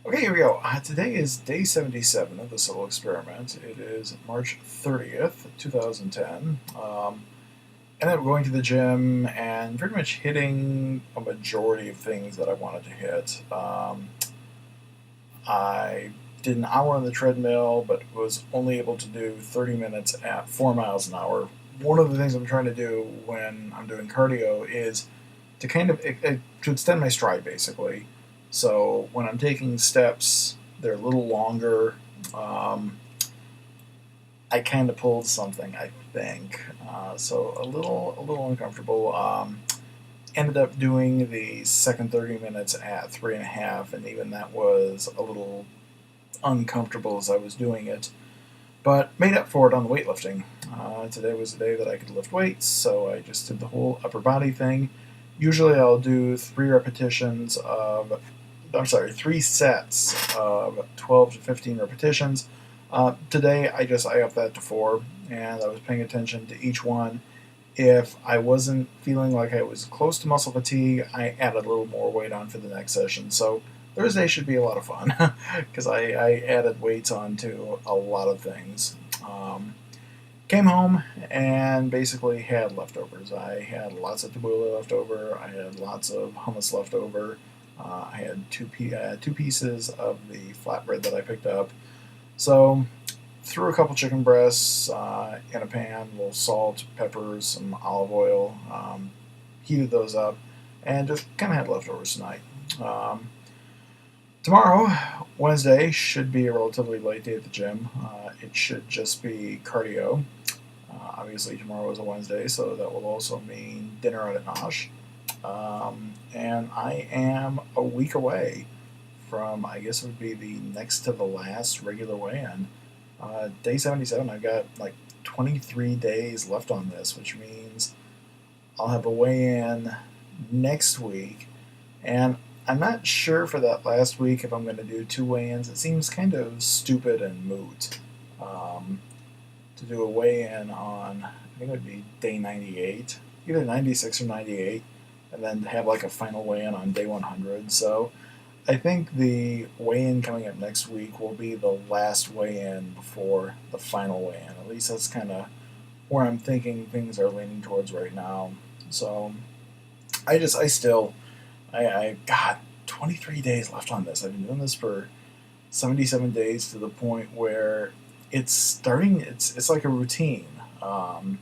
Okay, here we go. Today is day 77 of the solo experiment. It is March 30th, 2010. Ended up going to the gym and pretty much hitting a majority of things that I wanted to hit. I did an hour on the treadmill, but was only able to do 30 minutes at 4 miles an hour. One of the things I'm trying to do when I'm doing cardio is to to extend my stride, basically. So when I'm taking steps, they're a little longer. Um, I kind of pulled something, I think. So a little uncomfortable. Ended up doing the second 30 minutes at 3.5, and even that was a little uncomfortable as I was doing it. But made up for it on the weightlifting. Today was the day that I could lift weights, so I just did the whole upper body thing. Usually I'll do three sets of 12 to 15 repetitions. Today I upped that to four, and I was paying attention to each one. If I wasn't feeling like I was close to muscle fatigue, I added a little more weight on for the next session. So Thursday should be a lot of fun because I added weights onto a lot of things. Came home and basically had leftovers. I had lots of tabbouleh left over. I had lots of hummus left over. I had two pieces of the flatbread that I picked up. So threw a couple chicken breasts in a pan, a little salt, peppers, some olive oil, heated those up, and just kind of had leftovers tonight. Um, Tomorrow, Wednesday, should be a relatively light day at the gym. It should just be cardio. Obviously, tomorrow is a Wednesday, so that will also mean dinner at Nosh. And I am a week away from, I guess it would be the next to the last regular weigh-in. Day 77, I've got like 23 days left on this, which means I'll have a weigh-in next week. And I'm not sure for that last week if I'm going to do two weigh-ins. It seems kind of stupid and moot um, to do a weigh-in on, I think it would be day 98, either 96 or 98, and then have like a final weigh-in on day 100. So I think the weigh-in coming up next week will be the last weigh-in before the final weigh-in. At least that's kind of where I'm thinking things are leaning towards right now. So I still, I got 23 days left on this. I've been doing this for 77 days to the point where it's like a routine. Um,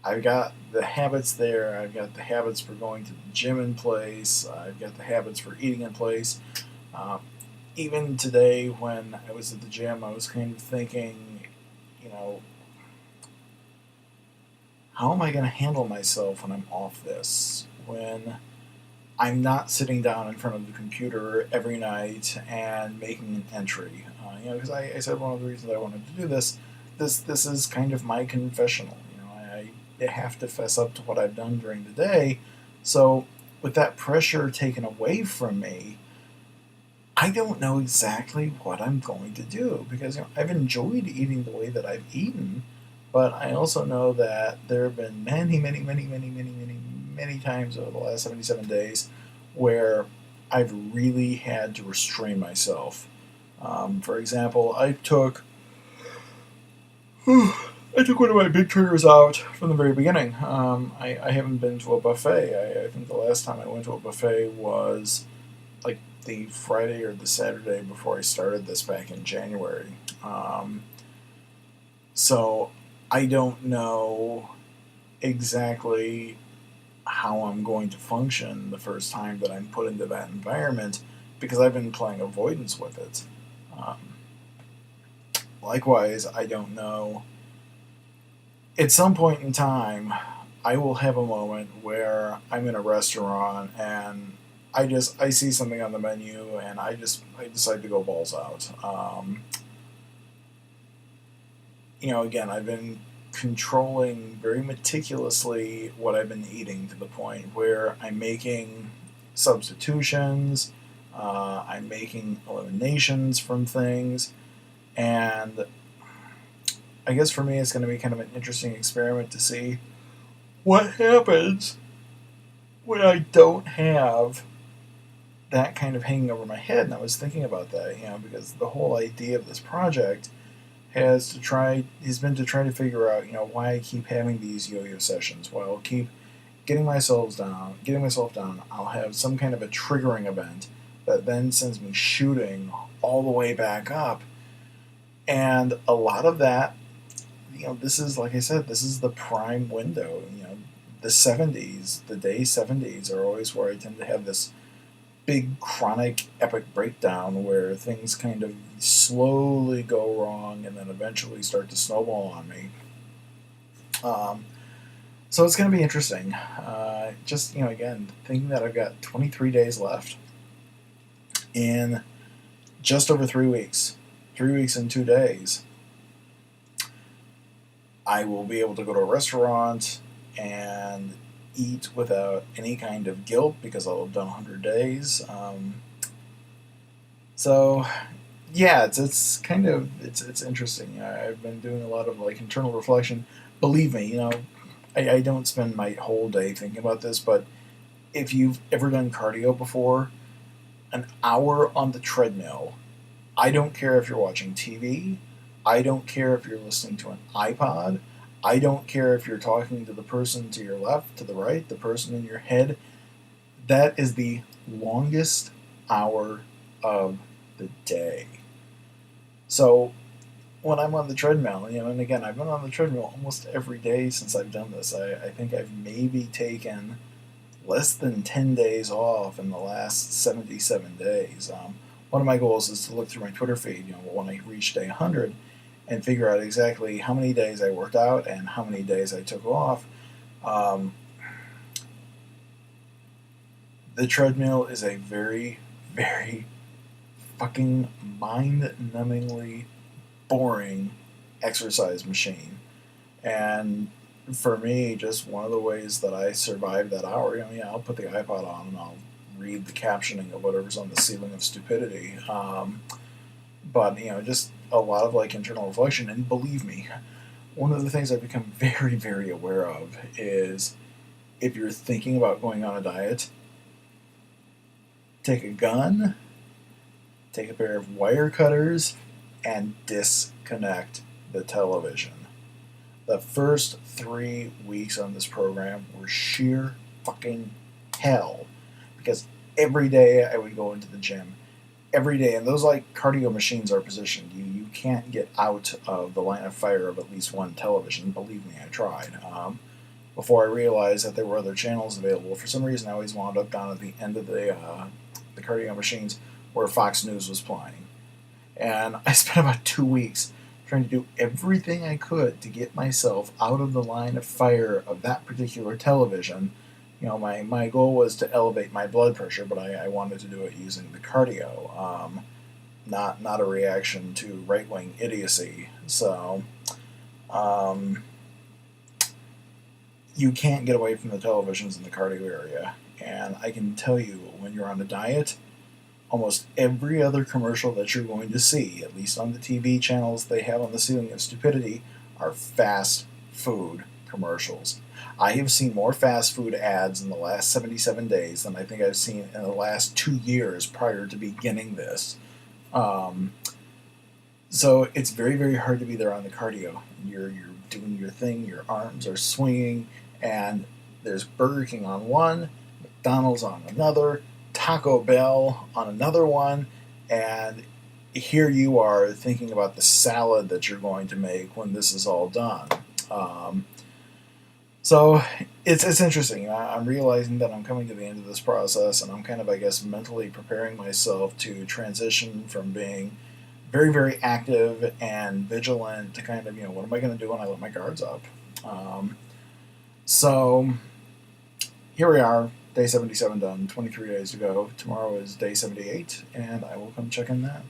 I've got the habits there. I've got the habits for going to the gym in place. I've got the habits for eating in place. Uh, Even today, when I was at the gym, I was kind of thinking, you know, how am I going to handle myself when I'm off this? When I'm not sitting down in front of the computer every night and making an entry. Because I said one of the reasons I wanted to do this is kind of my confessional. I have to fess up to what I've done during the day. So with that pressure taken away from me, I don't know exactly what I'm going to do because I've enjoyed eating the way that I've eaten, but I also know that there have been many times over the last 77 days where I've really had to restrain myself. For example, I took one of my big triggers out from the very beginning. I haven't been to a buffet. I think the last time I went to a buffet was like the Friday or the Saturday before I started this back in January. So I don't know exactly how I'm going to function the first time that I'm put into that environment because I've been playing avoidance with it. Um, Likewise, I don't know. At some point in time, I will have a moment where I'm in a restaurant and I see something on the menu and I decide to go balls out. Again, I've been controlling very meticulously what I've been eating to the point where I'm making substitutions, I'm making eliminations from things, and I guess for me it's going to be kind of an interesting experiment to see what happens when I don't have that kind of hanging over my head, and I was thinking about that, because the whole idea of this project has been to try to figure out, why I keep having these yo-yo sessions. Why I'll keep getting myself down. I'll have some kind of a triggering event that then sends me shooting all the way back up, and a lot of that, this is, like I said, this is the prime window. The 70s, the day 70s are always where I tend to have this big chronic epic breakdown where things kind of slowly go wrong and then eventually start to snowball on me. Um, so it's going to be interesting. Just, again, thinking that I've got 23 days left in just over 3 weeks, 3 weeks and 2 days, I will be able to go to a restaurant and eat without any kind of guilt because I'll have done 100 days. So yeah, it's kind of it's interesting. I've been doing a lot of like internal reflection. Believe me, I don't spend my whole day thinking about this, but if you've ever done cardio before, an hour on the treadmill, I don't care if you're watching TV, I don't care if you're listening to an iPod, I don't care if you're talking to the person to your left, to the right, the person in your head. That is the longest hour of the day. So when I'm on the treadmill, and again, I've been on the treadmill almost every day since I've done this. I think I've maybe taken less than 10 days off in the last 77 days. One of my goals is to look through my Twitter feed, when I reach day 100, and figure out exactly how many days I worked out and how many days I took off. Um, the treadmill is a very, very fucking mind-numbingly boring exercise machine. And for me, just one of the ways that I survive that hour, I'll put the iPod on and I'll read the captioning of whatever's on the ceiling of stupidity. But, just a lot of like internal reflection. And believe me, one of the things I've become very, very aware of is if you're thinking about going on a diet, take a gun, take a pair of wire cutters, and disconnect the television. The first 3 weeks on this program were sheer fucking hell because every day I would go into the gym. Every day, and those like cardio machines are positioned. You can't get out of the line of fire of at least one television. Believe me, I tried. Before I realized that there were other channels available, for some reason I always wound up down at the end of the cardio machines where Fox News was playing. And I spent about 2 weeks trying to do everything I could to get myself out of the line of fire of that particular television. My goal was to elevate my blood pressure, but I wanted to do it using the cardio, not a reaction to right-wing idiocy. So you can't get away from the televisions in the cardio area. And I can tell you, when you're on a diet, almost every other commercial that you're going to see, at least on the TV channels they have on the ceiling of stupidity, are fast food commercials. I have seen more fast food ads in the last 77 days than I think I've seen in the last 2 years prior to beginning this. So it's very, very hard to be there on the cardio. You're doing your thing, your arms are swinging, and there's Burger King on one, McDonald's on another, Taco Bell on another one, and here you are thinking about the salad that you're going to make when this is all done. So it's interesting. I'm realizing that I'm coming to the end of this process, and I'm kind of, I guess, mentally preparing myself to transition from being very, very active and vigilant to kind of, what am I going to do when I let my guards up? So here we are, day 77 done, 23 days to go. Tomorrow is day 78, and I will come check in then.